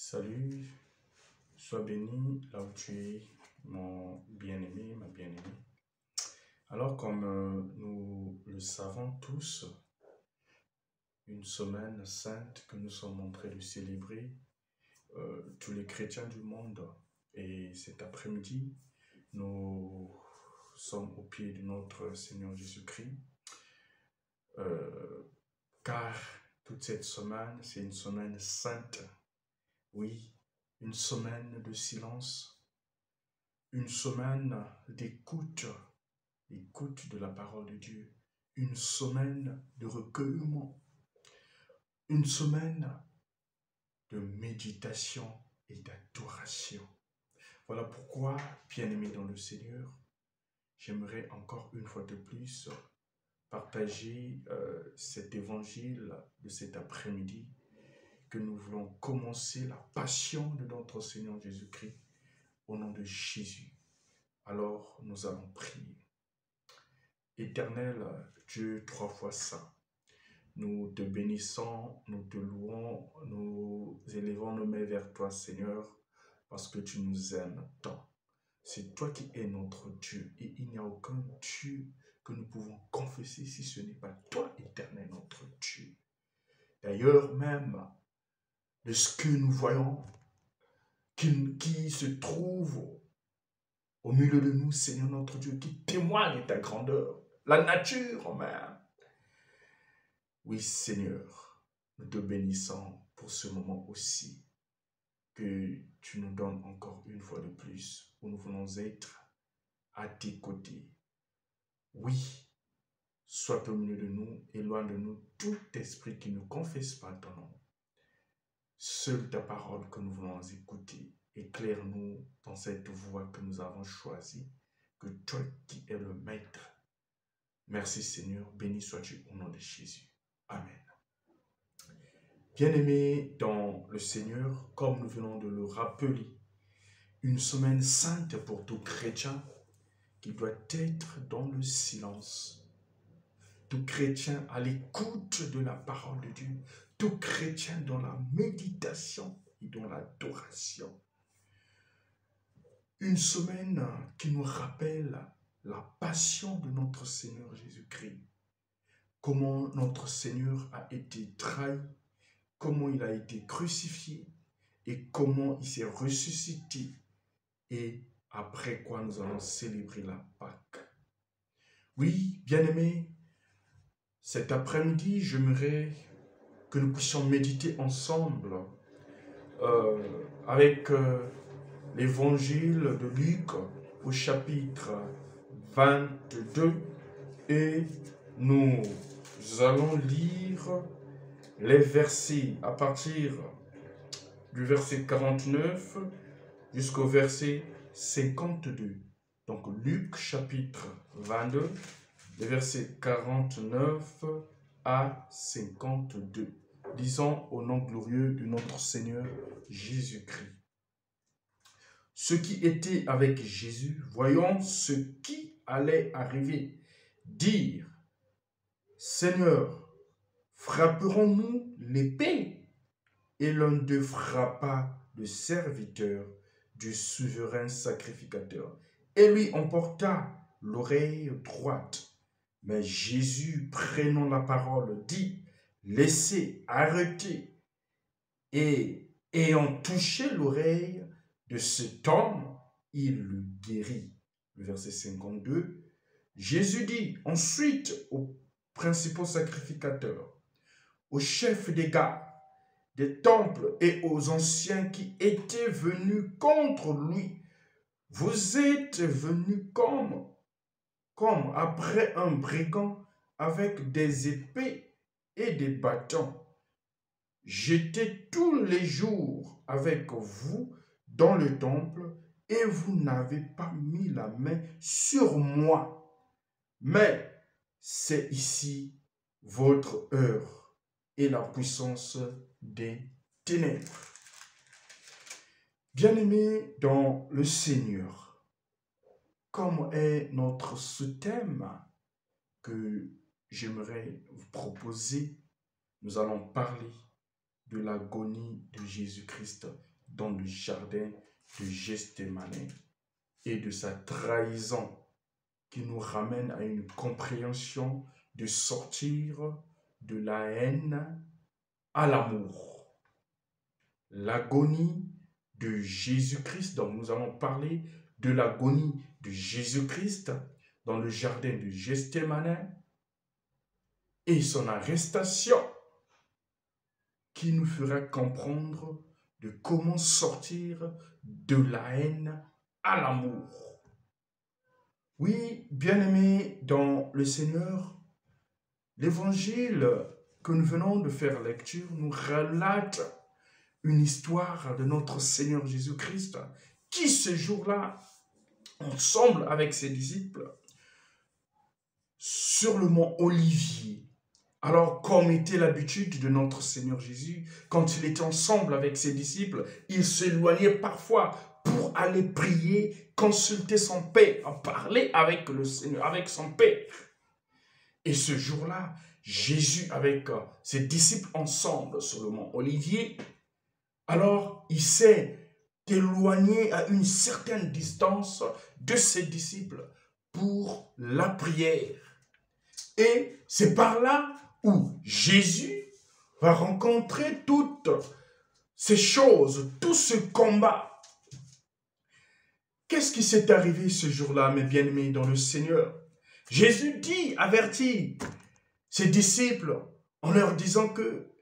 Salut, sois béni là où tu es, mon bien-aimé, ma bien-aimée. Alors, comme nous le savons tous, une semaine sainte que nous sommes en train de célébrer, tous les chrétiens du monde. Et cet après-midi, nous sommes au pied de notre Seigneur Jésus-Christ, car toute cette semaine, c'est une semaine sainte. Oui, une semaine de silence, une semaine d'écoute de la parole de Dieu, une semaine de recueillement, une semaine de méditation et d'adoration. Voilà pourquoi, bien-aimé dans le Seigneur, j'aimerais encore une fois de plus partager cet évangile de cet après-midi que nous voulons commencer la passion de notre Seigneur Jésus-Christ au nom de Jésus. Alors, nous allons prier. Éternel Dieu, trois fois saint, nous te bénissons, nous te louons, nous élevons nos mains vers toi, Seigneur, parce que tu nous aimes tant. C'est toi qui es notre Dieu et il n'y a aucun Dieu que nous pouvons confesser si ce n'est pas toi, éternel, notre Dieu. D'ailleurs, même de ce que nous voyons, qui se trouve au milieu de nous, Seigneur notre Dieu, qui témoigne de ta grandeur, la nature même. Oui, Seigneur, nous te bénissons pour ce moment aussi que tu nous donnes encore une fois de plus, où nous voulons être à tes côtés. Oui, sois au milieu de nous, éloigne de nous tout esprit qui ne confesse pas ton nom. Seule ta parole que nous voulons écouter. Éclaire-nous dans cette voie que nous avons choisie, que toi qui es le Maître. Merci Seigneur, béni sois-tu au nom de Jésus. Amen. Bien-aimés dans le Seigneur, comme nous venons de le rappeler, une semaine sainte pour tout chrétien qui doit être dans le silence. Tout chrétien à l'écoute de la parole de Dieu. Tout chrétien dans la méditation et dans l'adoration. Une semaine qui nous rappelle la passion de notre Seigneur Jésus-Christ. Comment notre Seigneur a été trahi, comment il a été crucifié et comment il s'est ressuscité et après quoi nous allons célébrer la Pâque. Oui, bien-aimés, cet après-midi, j'aimerais que nous puissions méditer ensemble avec l'évangile de Luc au chapitre 22 et nous allons lire les versets à partir du verset 49 jusqu'au verset 52. Donc Luc chapitre 22, les versets 49 à 52. Lisons au nom glorieux de notre Seigneur Jésus-Christ. Ceux qui étaient avec Jésus, voyant ce qui allait arriver, dirent, « Seigneur, frapperons-nous l'épée ?» Et l'un d'eux frappa le serviteur du souverain sacrificateur et lui emporta l'oreille droite. Mais Jésus, prenant la parole, dit, « Laissez, arrêtez. » Et ayant touché l'oreille de cet homme, il le guérit. Le verset 52, Jésus dit ensuite aux principaux sacrificateurs, aux chefs des gardes, des temples et aux anciens qui étaient venus contre lui, « Vous êtes venus comme après un brigand avec des épées et des bâtons. J'étais tous les jours avec vous dans le temple et vous n'avez pas mis la main sur moi. Mais c'est ici votre heure et la puissance des ténèbres. » Bien-aimés dans le Seigneur, comme est notre sous-thème que j'aimerais vous proposer, nous allons parler de l'agonie de Jésus-Christ dans le jardin de Gethsémani et de sa trahison qui nous ramène à une compréhension de sortir de la haine à l'amour. L'agonie de Jésus-Christ, dont nous allons parler de l'agonie de Jésus-Christ dans le jardin de Gethsémani et son arrestation qui nous fera comprendre de comment sortir de la haine à l'amour. Oui, bien-aimés dans le Seigneur, l'évangile que nous venons de faire lecture nous relate une histoire de notre Seigneur Jésus-Christ qui, ce jour-là, ensemble avec ses disciples, sur le mont Olivier. Alors, comme était l'habitude de notre Seigneur Jésus, quand il était ensemble avec ses disciples, il s'éloignait parfois pour aller prier, consulter son Père, parler avec le Seigneur, avec son Père. Et ce jour-là, Jésus avec ses disciples ensemble sur le mont Olivier, alors il s'est éloigné à une certaine distance de ses disciples pour la prière. Et c'est par là où Jésus va rencontrer toutes ces choses, tout ce combat. Qu'est-ce qui s'est arrivé ce jour-là, mes bien-aimés dans le Seigneur? Jésus dit, avertit ses disciples en leur disant que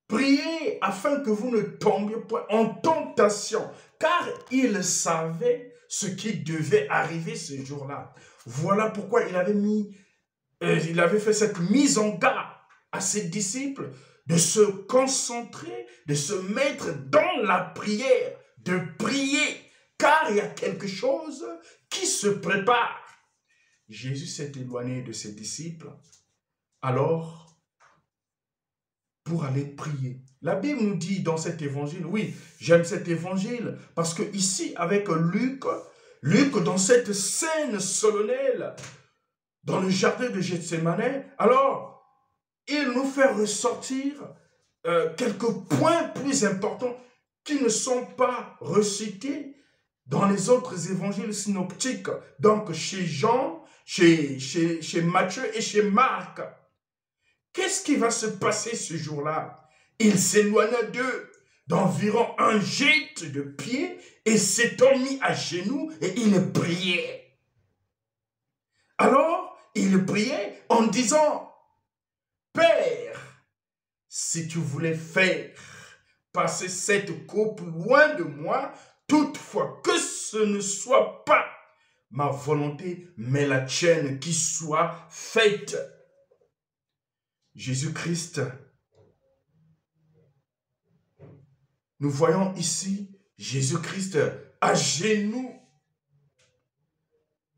priez afin que vous ne tombiez point en tentation, car il savait ce qui devait arriver ce jour-là. Voilà pourquoi il avait fait cette mise en garde à ses disciples de se concentrer, de se mettre dans la prière, de prier, car il y a quelque chose qui se prépare. Jésus s'est éloigné de ses disciples, alors, pour aller prier. La Bible nous dit dans cet évangile, oui, j'aime cet évangile, parce que ici, avec Luc, dans cette scène solennelle, dans le jardin de Gethsémani, alors, il nous fait ressortir quelques points plus importants qui ne sont pas recités dans les autres évangiles synoptiques, donc chez Jean, chez Matthieu et chez Marc. Qu'est-ce qui va se passer ce jour-là? Il s'éloigna d'eux d'environ un geste de pied et s'étant mis à genoux et il priait. Alors, il priait en disant, « Père, si tu voulais faire passer cette coupe loin de moi, toutefois que ce ne soit pas ma volonté, mais la tienne qui soit faite. » Jésus-Christ, nous voyons ici Jésus-Christ à genoux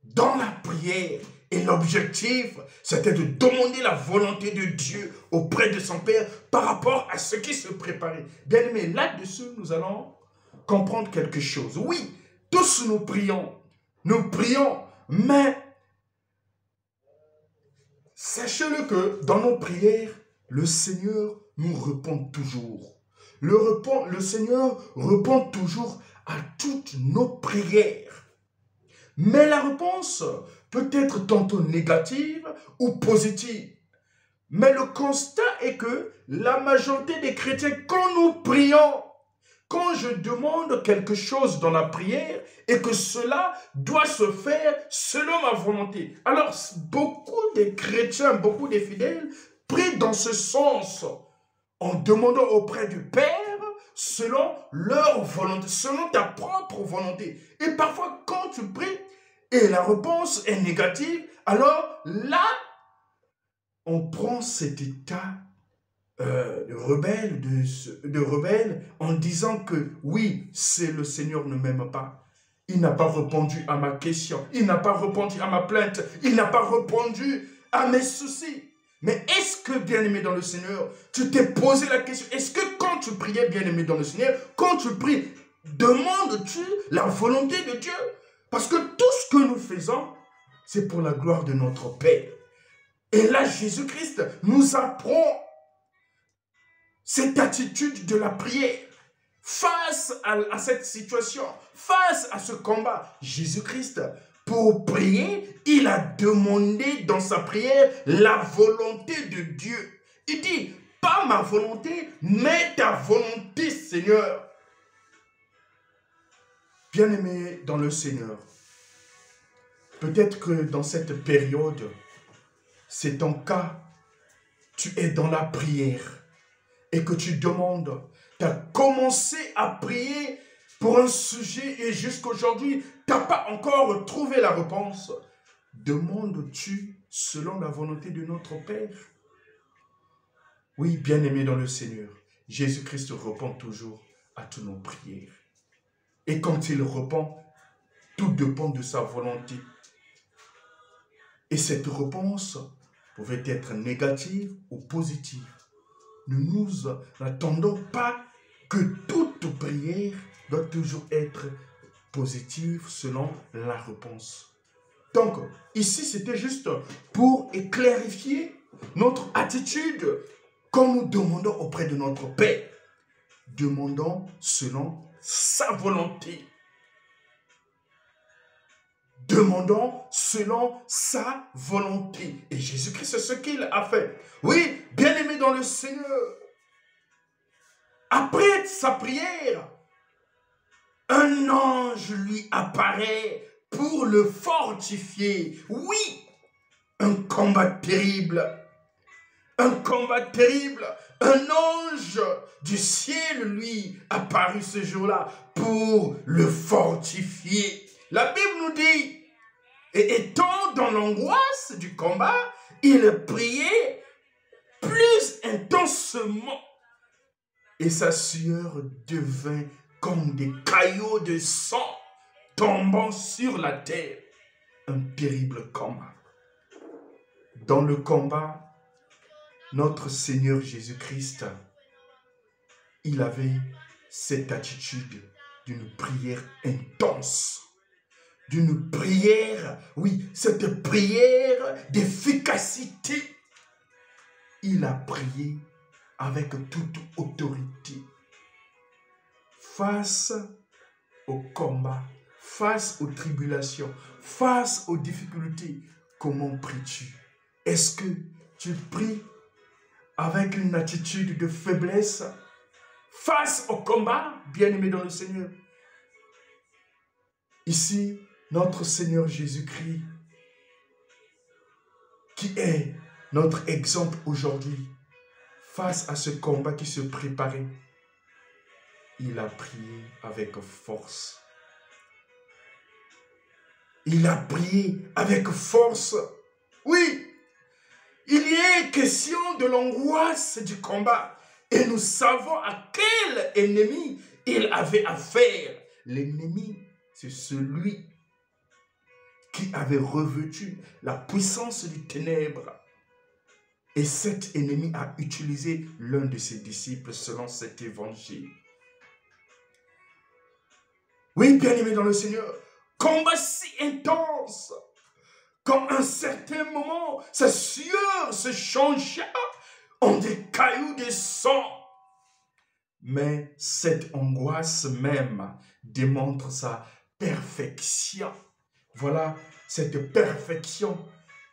dans la prière. Et l'objectif, c'était de demander la volonté de Dieu auprès de son Père par rapport à ce qui se préparait. Bien aimé, là-dessus, nous allons comprendre quelque chose. Oui, tous nous prions, mais sachez-le que dans nos prières, le Seigneur nous répond toujours. Le Seigneur répond toujours à toutes nos prières. Mais la réponse peut être tantôt négative ou positive. Mais le constat est que la majorité des chrétiens, quand nous prions, quand je demande quelque chose dans la prière et que cela doit se faire selon ma volonté, alors beaucoup de chrétiens, beaucoup de fidèles prient dans ce sens en demandant auprès du Père selon leur volonté, selon ta propre volonté. Et parfois, quand tu pries et la réponse est négative, alors là, on prend cet état de rebelle en disant que oui, c'est le Seigneur ne m'aime pas. Il n'a pas répondu à ma question, il n'a pas répondu à ma plainte, il n'a pas répondu à mes soucis. Mais est-ce que, bien-aimé dans le Seigneur, tu t'es posé la question, est-ce que quand tu priais, bien-aimé dans le Seigneur, quand tu pries, demandes-tu la volonté de Dieu? Parce que tout ce que nous faisons, c'est pour la gloire de notre Père. Et là, Jésus-Christ nous apprend cette attitude de la prière face à cette situation, face à ce combat. Jésus-Christ, pour prier, il a demandé dans sa prière la volonté de Dieu. Il dit, pas ma volonté, mais ta volonté, Seigneur. Bien-aimé dans le Seigneur, peut-être que dans cette période, c'est ton cas, tu es dans la prière et que tu demandes, tu as commencé à prier pour un sujet et jusqu'aujourd'hui, tu n'as pas encore trouvé la réponse. Demandes-tu selon la volonté de notre Père? Oui, bien-aimé dans le Seigneur, Jésus-Christ répond toujours à toutes nos prières. Et quand il répond, tout dépend de sa volonté. Et cette réponse pouvait être négative ou positive. Ne nous attendons pas que toute prière doit toujours être positive selon la réponse. Donc, ici, c'était juste pour clarifier notre attitude quand nous demandons auprès de notre Père. Demandons selon sa volonté. Demandons selon sa volonté. Et Jésus-Christ, c'est ce qu'il a fait. Oui, bien-aimé dans le Seigneur. Après sa prière, un ange lui apparaît pour le fortifier. Oui, un combat terrible. Un combat terrible. Un ange du ciel lui apparut ce jour-là pour le fortifier. La Bible nous dit, et étant dans l'angoisse du combat, il priait plus intensement. Et sa sueur devint comme des caillots de sang tombant sur la terre. Un terrible combat. Dans le combat, notre Seigneur Jésus-Christ, il avait cette attitude d'une prière intense. D'une prière, oui, cette prière d'efficacité. Il a prié avec toute autorité. Face au combat, face aux tribulations, face aux difficultés, comment pries-tu? Est-ce que tu pries avec une attitude de faiblesse face au combat, bien-aimé dans le Seigneur? Ici, notre Seigneur Jésus-Christ, qui est notre exemple aujourd'hui, face à ce combat qui se préparait, il a prié avec force. Il a prié avec force. Oui, il y est question de l'angoisse du combat. Et nous savons à quel ennemi il avait affaire. L'ennemi, c'est celui qui avait revêtu la puissance du ténèbre. Et cet ennemi a utilisé l'un de ses disciples selon cet évangile. Oui, bien-aimé dans le Seigneur, combat si intense, qu'en un certain moment, sa sueur se changea en des cailloux de sang. Mais cette angoisse même démontre sa perfection. Voilà cette perfection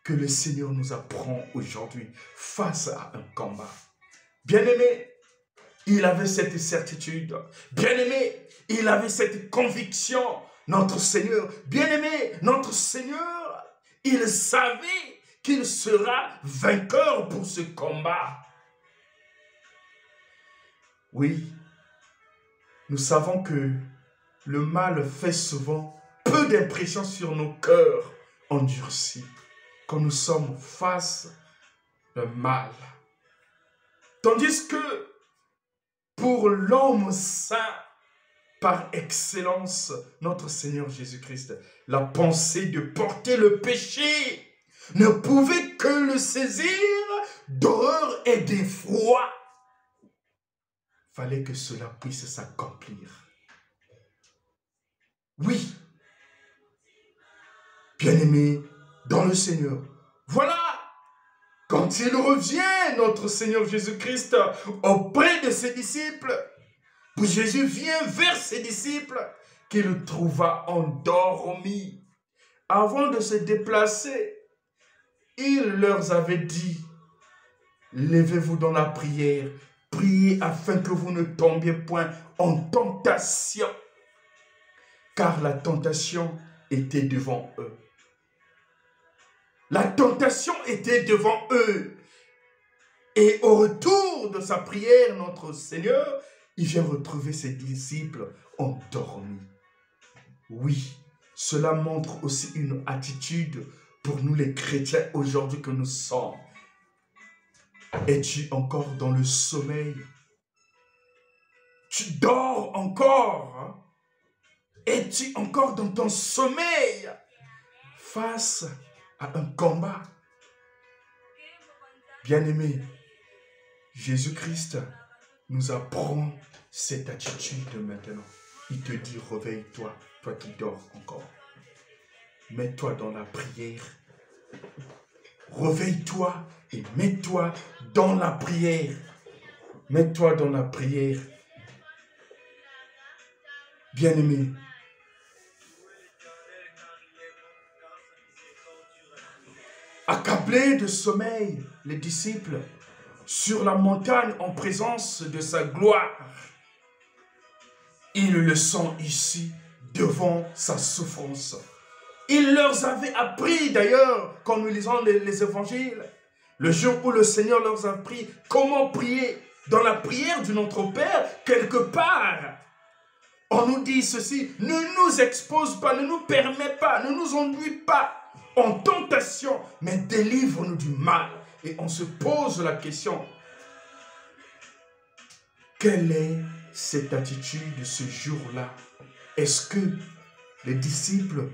que le Seigneur nous apprend aujourd'hui face à un combat. Bien-aimé, il avait cette certitude. Bien-aimé, il avait cette conviction. Notre Seigneur, bien-aimé, notre Seigneur, il savait qu'il sera vainqueur pour ce combat. Oui, nous savons que le mal fait souvent peu d'impression sur nos cœurs endurcis quand nous sommes face au mal. Tandis que pour l'homme saint, par excellence, notre Seigneur Jésus-Christ, la pensée de porter le péché ne pouvait que le saisir d'horreur et d'effroi. Fallait que cela puisse s'accomplir. Oui, bien-aimé dans le Seigneur, voilà Quand il revient, notre Seigneur Jésus-Christ, auprès de ses disciples, Jésus vient vers ses disciples, qu'il trouva endormis. Avant de se déplacer, il leur avait dit, levez-vous dans la prière, priez afin que vous ne tombiez point en tentation, car la tentation était devant eux. La tentation était devant eux. Et au retour de sa prière, notre Seigneur, il vient retrouver ses disciples endormis. Oui, cela montre aussi une attitude pour nous les chrétiens aujourd'hui que nous sommes. Es-tu encore dans le sommeil? Tu dors encore? Hein? Es-tu encore dans ton sommeil face à un combat? Bien-aimé, Jésus-Christ nous apprend cette attitude maintenant. Il te dit, réveille-toi, toi qui dors encore. Mets-toi dans la prière. Réveille-toi et mets-toi dans la prière. Mets-toi dans la prière. Bien-aimé, accablés de sommeil, les disciples, sur la montagne en présence de sa gloire, ils le sont ici devant sa souffrance. Il leur avait appris d'ailleurs, quand nous lisons les évangiles, le jour où le Seigneur leur a appris comment prier dans la prière de notre Père, quelque part, on nous dit ceci, ne nous expose pas, ne nous permet pas, ne nous enduis pas en tentation, mais délivre-nous du mal. Et on se pose la question, quelle est cette attitude ce jour-là? Est-ce que les disciples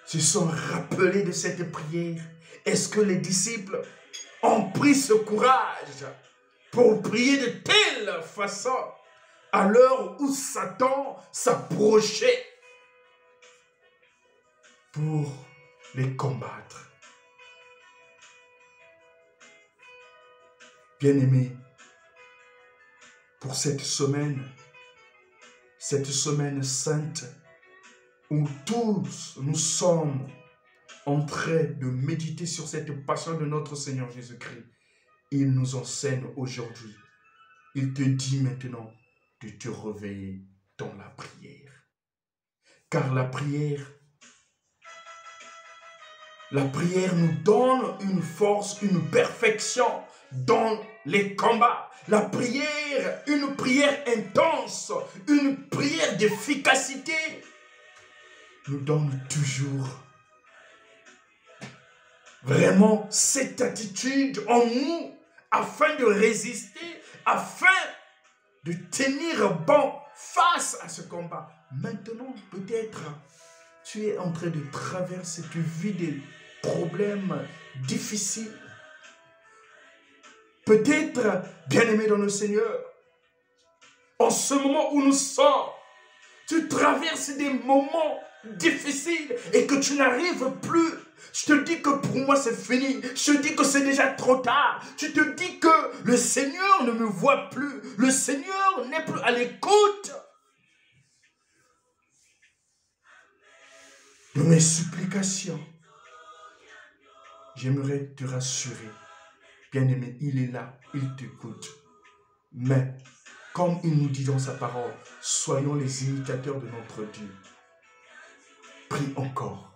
se sont rappelés de cette prière? Est-ce que les disciples ont pris ce courage pour prier de telle façon à l'heure où Satan s'approchait pour les combattre? Bien-aimés, pour cette semaine sainte, où tous nous sommes en train de méditer sur cette passion de notre Seigneur Jésus-Christ, il nous enseigne aujourd'hui. Il te dit maintenant de te réveiller dans la prière. Car la prière nous donne une force, une perfection dans les combats. La prière, une prière intense, une prière d'efficacité, nous donne toujours vraiment cette attitude en nous afin de résister, afin de tenir bon face à ce combat. Maintenant, peut-être, tu es en train de traverser, tu vis des problèmes difficiles. Peut-être, bien-aimé dans le Seigneur, en ce moment où nous sommes, tu traverses des moments difficiles et que tu n'arrives plus. Je te dis que pour moi c'est fini. Je te dis que c'est déjà trop tard. Tu te dis que le Seigneur ne me voit plus. Le Seigneur n'est plus à l'écoute de mes supplications. J'aimerais te rassurer. Bien-aimé, il est là, il t'écoute. Mais, comme il nous dit dans sa parole, soyons les imitateurs de notre Dieu. Prie encore,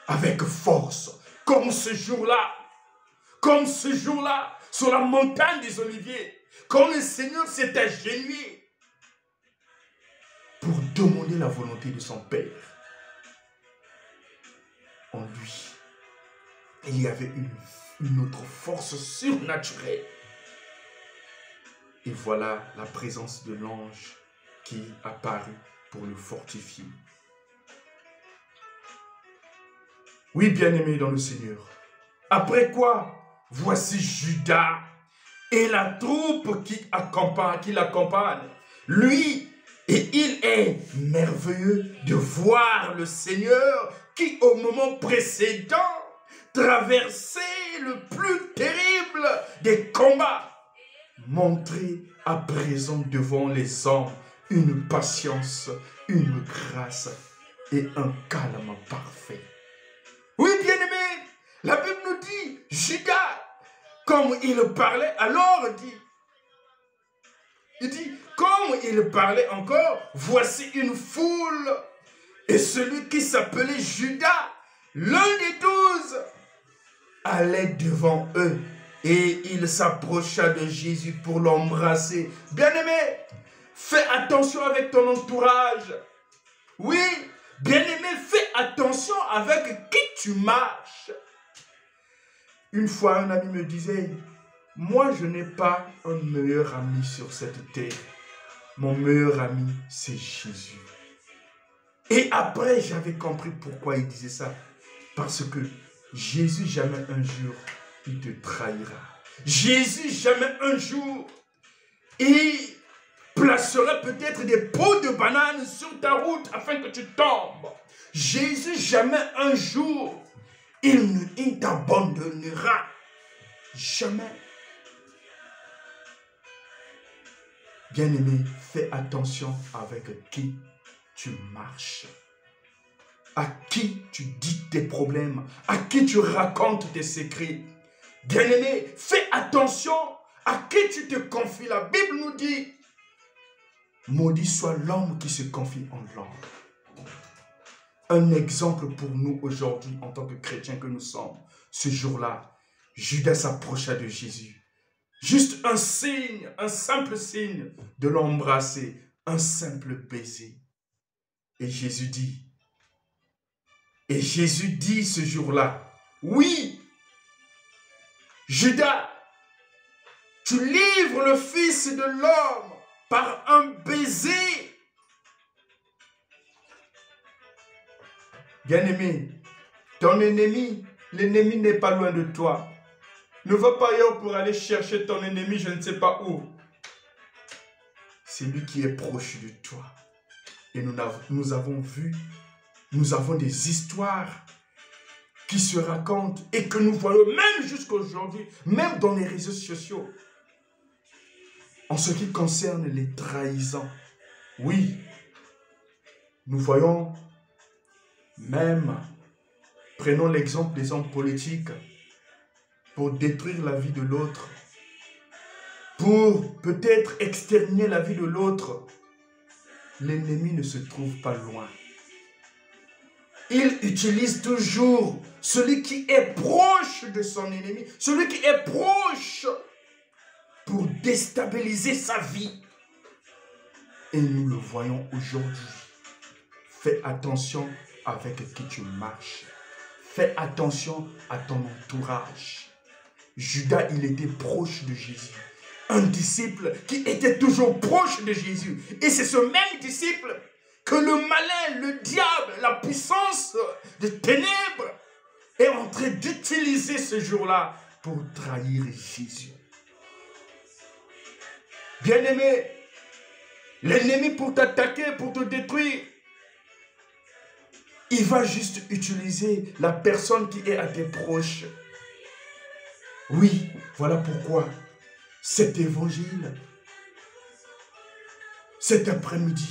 avec force, comme ce jour-là, sur la montagne des Oliviers, comme le Seigneur s'est agenouillé pour demander la volonté de son Père. En lui, il y avait une autre force surnaturelle. Et voilà la présence de l'ange qui apparut pour le fortifier. Oui, bien-aimé dans le Seigneur. Après quoi, voici Judas et la troupe qui l'accompagne. Lui, et il est merveilleux de voir le Seigneur qui, au moment précédent, traversait le plus terrible des combats. Montrez à présent devant les hommes une patience, une grâce et un calme parfait. Oui, bien-aimés, la Bible nous dit, Judas, comme il parlait, alors il dit, comme il parlait encore, voici une foule, et celui qui s'appelait Judas, l'un des 12, allait devant eux, et il s'approcha de Jésus pour l'embrasser. Bien-aimé, fais attention avec ton entourage. Oui, bien-aimé, fais attention avec qui tu marches. Une fois, un ami me disait, moi, je n'ai pas un meilleur ami sur cette terre. Mon meilleur ami, c'est Jésus. Et après, j'avais compris pourquoi il disait ça. Parce que Jésus, jamais un jour, il te trahira. Jésus, jamais un jour, il placera peut-être des pots de bananes sur ta route afin que tu tombes. Jésus, jamais un jour, il t'abandonnera. Jamais. Bien-aimé, fais attention avec qui tu marches, à qui tu dis tes problèmes, à qui tu racontes tes secrets. Bien-aimé, fais attention à qui tu te confies. La Bible nous dit, maudit soit l'homme qui se confie en l'homme. Un exemple pour nous aujourd'hui en tant que chrétiens que nous sommes. Ce jour-là, Judas s'approcha de Jésus. Juste un signe, un simple signe de l'embrasser, un simple baiser. Et Jésus dit ce jour-là, oui, Judas, tu livres le Fils de l'homme par un baiser. Bien-aimé, ton ennemi, l'ennemi n'est pas loin de toi. Ne va pas ailleurs pour aller chercher ton ennemi, je ne sais pas où. C'est lui qui est proche de toi. Et nous avons vu, nous avons des histoires qui se racontent et que nous voyons même jusqu'à aujourd'hui, même dans les réseaux sociaux. En ce qui concerne les trahisons, oui, nous voyons même, prenons l'exemple des hommes politiques, pour détruire la vie de l'autre, pour peut-être exterminer la vie de l'autre. L'ennemi ne se trouve pas loin. Il utilise toujours celui qui est proche de son ennemi, celui qui est proche pour déstabiliser sa vie. Et nous le voyons aujourd'hui. Fais attention avec qui tu marches. Fais attention à ton entourage. Judas, il était proche de Jésus. Un disciple qui était toujours proche de Jésus. Et c'est ce même disciple que le malin, le diable, la puissance des ténèbres est en train d'utiliser ce jour-là pour trahir Jésus. Bien-aimé, l'ennemi pour t'attaquer, pour te détruire, il va juste utiliser la personne qui est à tes proches. Oui, voilà pourquoi cet évangile, cet après-midi,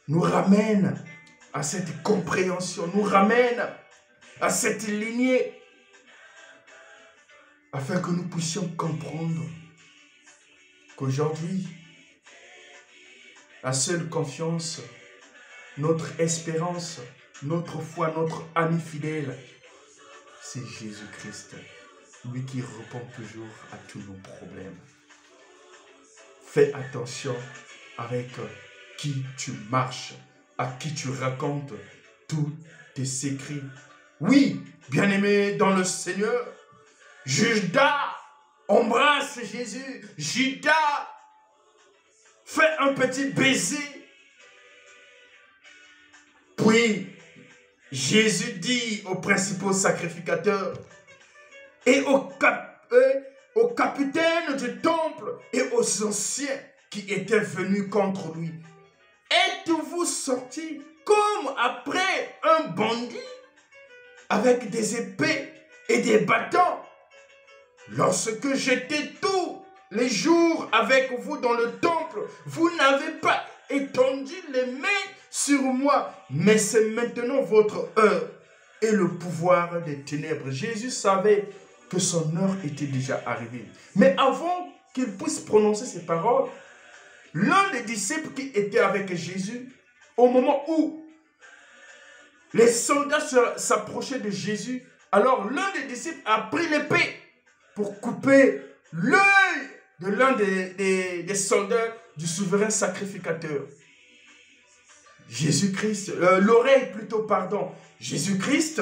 nous ramène à cette compréhension, nous ramène à cette lignée, afin que nous puissions comprendre qu'aujourd'hui, la seule confiance, notre espérance, notre foi, notre ami fidèle, c'est Jésus-Christ, lui qui répond toujours à tous nos problèmes. Fais attention avec qui tu marches, à qui tu racontes tous tes secrets. Oui, bien-aimé dans le Seigneur, Judas embrasse Jésus. Judas fait un petit baiser. Puis, Jésus dit aux principaux sacrificateurs et aux capitaines du temple et aux anciens qui étaient venus contre lui. Êtes-vous sortis comme après un bandit? avec des épées et des bâtons. Lorsque j'étais tous les jours avec vous dans le temple, vous n'avez pas étendu les mains sur moi, mais c'est maintenant votre heure et le pouvoir des ténèbres. Jésus savait que son heure était déjà arrivée. Mais avant qu'il puisse prononcer ces paroles, l'un des disciples qui était avec Jésus, au moment où les soldats s'approchaient de Jésus, alors l'un des disciples a pris l'épée pour couper l'œil de l'un des soldats du souverain sacrificateur. Jésus-Christ, l'oreille plutôt, pardon. Jésus-Christ,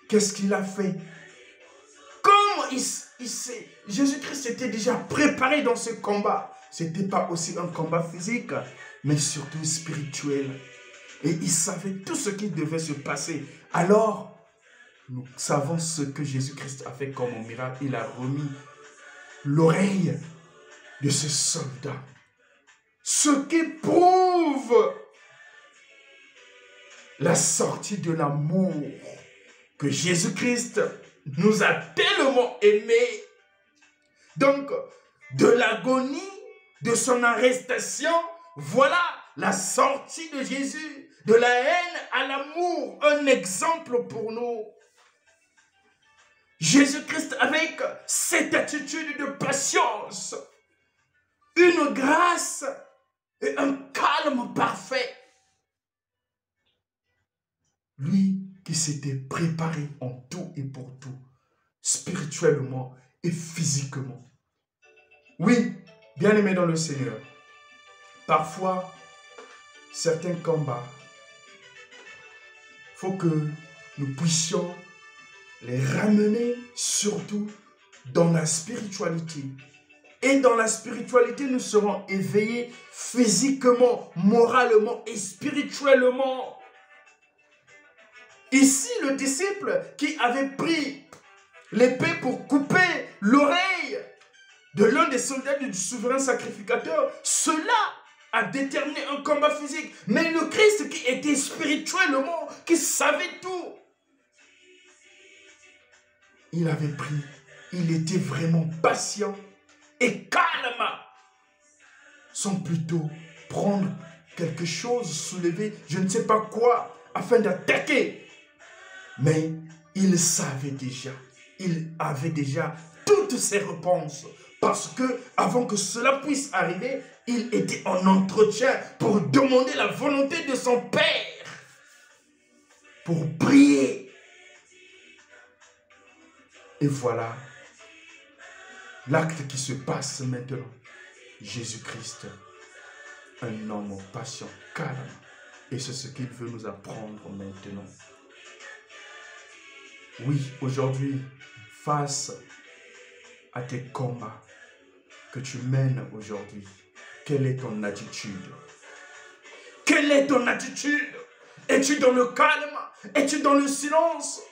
qu'est-ce qu'il a fait? Comme Jésus-Christ était déjà préparé dans ce combat. Ce n'était pas aussi un combat physique, mais surtout spirituel. Et il savait tout ce qui devait se passer. Alors, nous savons ce que Jésus-Christ a fait comme un miracle. Il a remis l'oreille de ce soldat. Ce qui prouve la sortie de l'amour que Jésus-Christ nous a tellement aimés. Donc, de l'agonie, de son arrestation, voilà la sortie de Jésus, de la haine à l'amour, un exemple pour nous. Jésus-Christ avec cette attitude de patience, une grâce et un calme parfait. Lui qui s'était préparé en tout et pour tout, spirituellement et physiquement. Oui, bien-aimés dans le Seigneur, parfois, certains combats, il faut que nous puissions les ramener surtout dans la spiritualité. Et dans la spiritualité, nous serons éveillés physiquement, moralement et spirituellement. Ici, le disciple qui avait pris l'épée pour couper l'oreille de l'un des soldats du souverain sacrificateur, cela a déterminé un combat physique. Mais le Christ qui était spirituellement, qui savait tout, il avait pris, il était vraiment patient et calme, sans plutôt prendre quelque chose, soulever, je ne sais pas quoi, afin d'attaquer. Mais il savait déjà, il avait déjà toutes ses réponses. Parce que avant que cela puisse arriver, il était en entretien pour demander la volonté de son Père. Pour prier. Et voilà l'acte qui se passe maintenant. Jésus-Christ, un homme patient, calme. Et c'est ce qu'il veut nous apprendre maintenant. Oui, aujourd'hui, face à tes combats que tu mènes aujourd'hui, quelle est ton attitude? Quelle est ton attitude? Es-tu dans le calme? Es-tu dans le silence?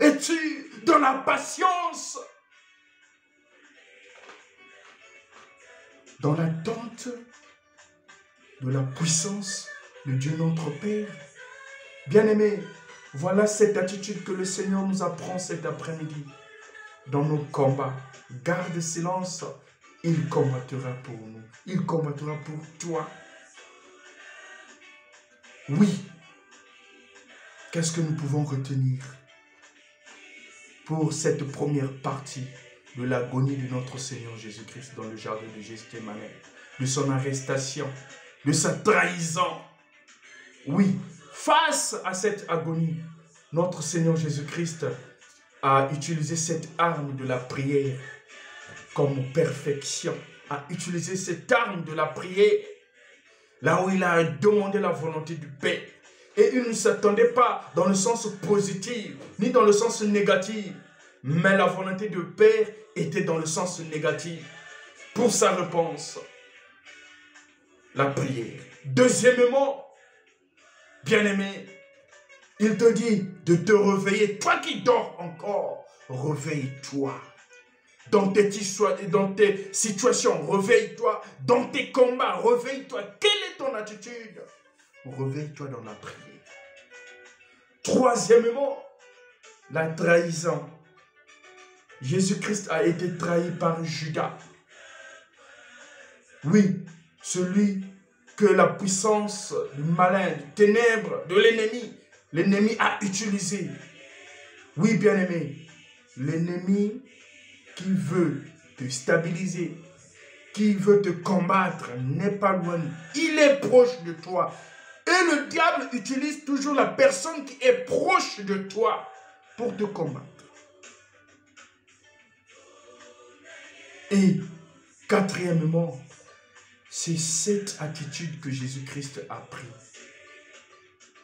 Es-tu dans la patience? Dans l'attente de la puissance de Dieu notre Père? Bien-aimés, voilà cette attitude que le Seigneur nous apprend cet après-midi. Dans nos combats, garde silence. Il combattra pour nous. Il combattra pour toi. Oui. Qu'est-ce que nous pouvons retenir pour cette première partie de l'agonie de notre Seigneur Jésus-Christ dans le jardin de Gethsémani, de son arrestation, de sa trahison? Oui, face à cette agonie, notre Seigneur Jésus-Christ a utilisé cette arme de la prière comme perfection, a utilisé cette arme de la prière, là où il a demandé la volonté du Père. Et il ne s'attendait pas dans le sens positif, ni dans le sens négatif. Mais la volonté du Père était dans le sens négatif. Pour sa réponse, la prière. Deuxièmement, bien-aimé, il te dit de te réveiller. Toi qui dors encore, réveille-toi. Dans tes situations, réveille-toi. Dans tes combats, réveille-toi. Quelle est ton attitude? Réveille-toi dans la prière. Troisièmement, la trahison. Jésus-Christ a été trahi par Judas. Oui, celui que la puissance du malin, du ténèbre, de l'ennemi a utilisé. Oui, bien-aimé, l'ennemi qui veut te stabiliser, qui veut te combattre, n'est pas loin. Il est proche de toi. Et le diable utilise toujours la personne qui est proche de toi pour te combattre. Et quatrièmement, c'est cette attitude que Jésus-Christ a pris.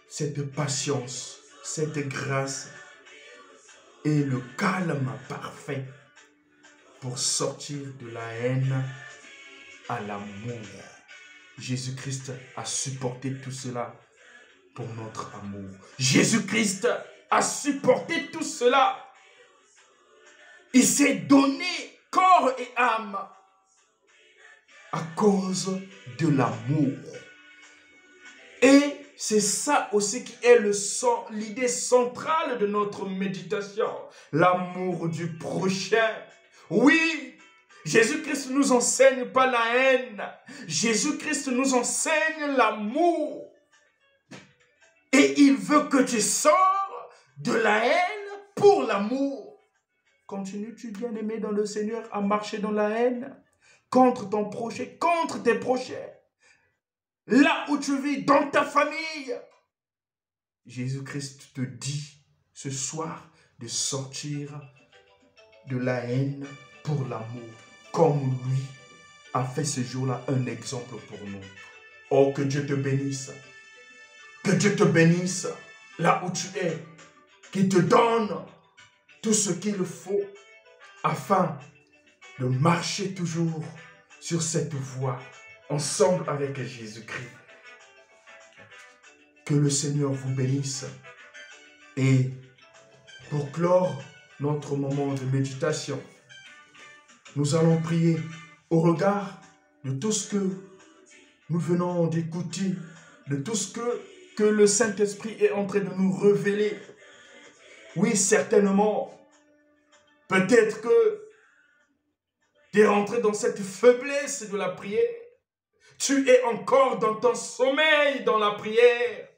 Cette patience, cette grâce et le calme parfait pour sortir de la haine à l'amour. Jésus-Christ a supporté tout cela pour notre amour. Jésus-Christ a supporté tout cela. Il s'est donné corps et âme à cause de l'amour. Et c'est ça aussi qui est l'idée centrale de notre méditation. L'amour du prochain. Oui, Jésus-Christ nous enseigne pas la haine. Jésus-Christ nous enseigne l'amour. Et il veut que tu sors de la haine pour l'amour. Continues-tu, bien-aimé dans le Seigneur, à marcher dans la haine contre ton prochain, contre tes prochains? Là où tu vis, dans ta famille, Jésus-Christ te dit ce soir de sortir de la haine pour l'amour, comme lui a fait ce jour-là un exemple pour nous. Oh, que Dieu te bénisse. Que Dieu te bénisse là où tu es, qu'il te donne tout ce qu'il faut afin de marcher toujours sur cette voie ensemble avec Jésus-Christ. Que le Seigneur vous bénisse. Et pour clore notre moment de méditation, nous allons prier au regard de tout ce que nous venons d'écouter, de tout ce que le Saint-Esprit est en train de nous révéler. Oui, certainement, peut-être que tu es rentré dans cette faiblesse de la prière. Tu es encore dans ton sommeil dans la prière.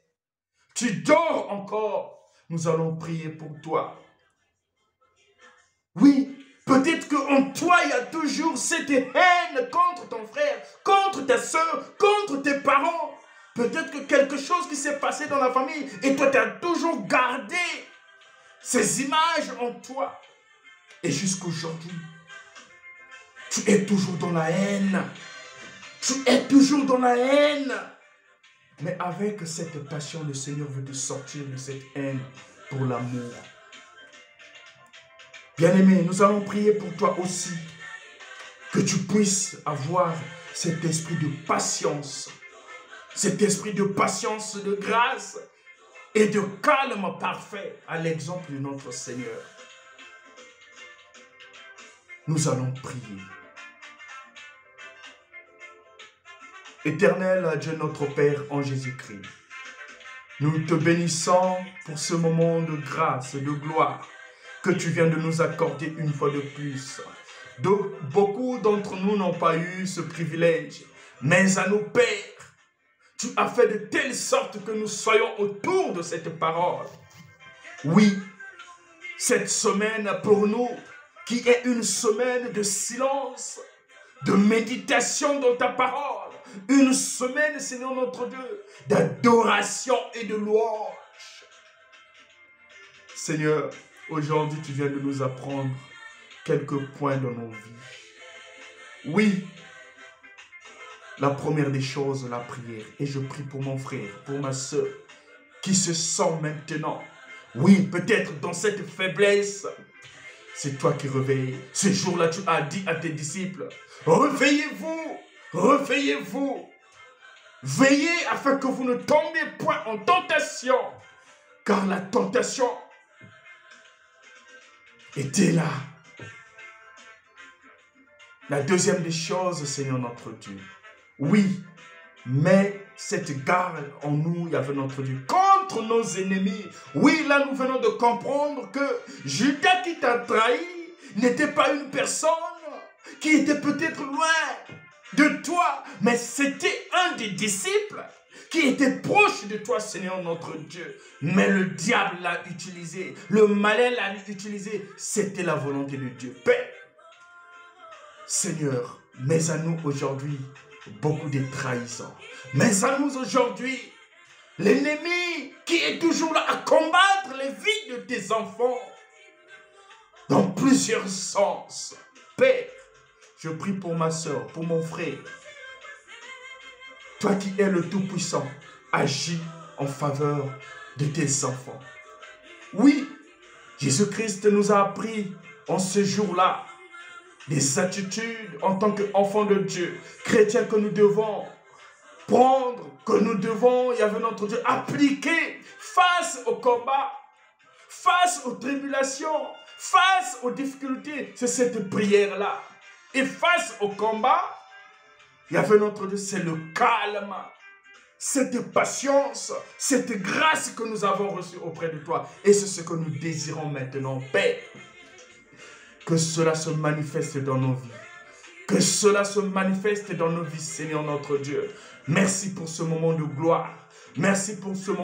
Tu dors encore. Nous allons prier pour toi. Oui, peut-être qu'en toi, il y a toujours cette haine contre ton frère, contre ta soeur, contre tes parents. Peut-être que quelque chose qui s'est passé dans la famille et toi, tu as toujours gardé ces images en toi. Et jusqu'aujourd'hui, tu es toujours dans la haine. Tu es toujours dans la haine. Mais avec cette passion, le Seigneur veut te sortir de cette haine pour l'amour. Bien-aimé, nous allons prier pour toi aussi. Que tu puisses avoir cet esprit de patience. Cet esprit de patience, de grâce et de calme parfait à l'exemple de notre Seigneur. Nous allons prier. Éternel Dieu notre Père en Jésus-Christ, nous te bénissons pour ce moment de grâce et de gloire que tu viens de nous accorder une fois de plus. Beaucoup d'entre nous n'ont pas eu ce privilège, mais à nos pères, tu as fait de telle sorte que nous soyons autour de cette parole. Oui, cette semaine pour nous, qui est une semaine de silence, de méditation dans ta parole, une semaine, Seigneur notre Dieu, d'adoration et de louange. Seigneur, aujourd'hui, tu viens de nous apprendre quelques points dans nos vies. Oui, la première des choses, la prière. Et je prie pour mon frère, pour ma soeur, qui se sent maintenant, oui, peut-être dans cette faiblesse. C'est toi qui réveilles. Ce jour-là, tu as dit à tes disciples, réveillez-vous, réveillez-vous. Veillez afin que vous ne tombiez point en tentation. Car la tentation était là. La deuxième des choses, Seigneur notre Dieu. Oui, mais cette garde en nous, il y avait notre Dieu. Contre contre nos ennemis. Oui, là nous venons de comprendre que Judas qui t'a trahi n'était pas une personne qui était peut-être loin de toi, mais c'était un des disciples qui était proche de toi, Seigneur notre Dieu. Mais le diable l'a utilisé, le malin l'a utilisé. C'était la volonté de Dieu. Père, Seigneur, mets à nous aujourd'hui beaucoup de trahisons. Mets à nous aujourd'hui l'ennemi qui est toujours là à combattre les vies de tes enfants dans plusieurs sens. Père, je prie pour ma soeur, pour mon frère. Toi qui es le Tout-Puissant, agis en faveur de tes enfants. Oui, Jésus-Christ nous a appris en ce jour-là des attitudes en tant qu'enfants de Dieu, chrétiens que nous devons prendre, que nous devons, Yahvé notre Dieu, appliquer face au combat, face aux tribulations, face aux difficultés. C'est cette prière-là. Et face au combat, Yahvé notre Dieu, c'est le calme, cette patience, cette grâce que nous avons reçue auprès de toi. Et c'est ce que nous désirons maintenant, Père. Que cela se manifeste dans nos vies. Que cela se manifeste dans nos vies, Seigneur notre Dieu. Merci pour ce moment de gloire. Merci pour ce moment.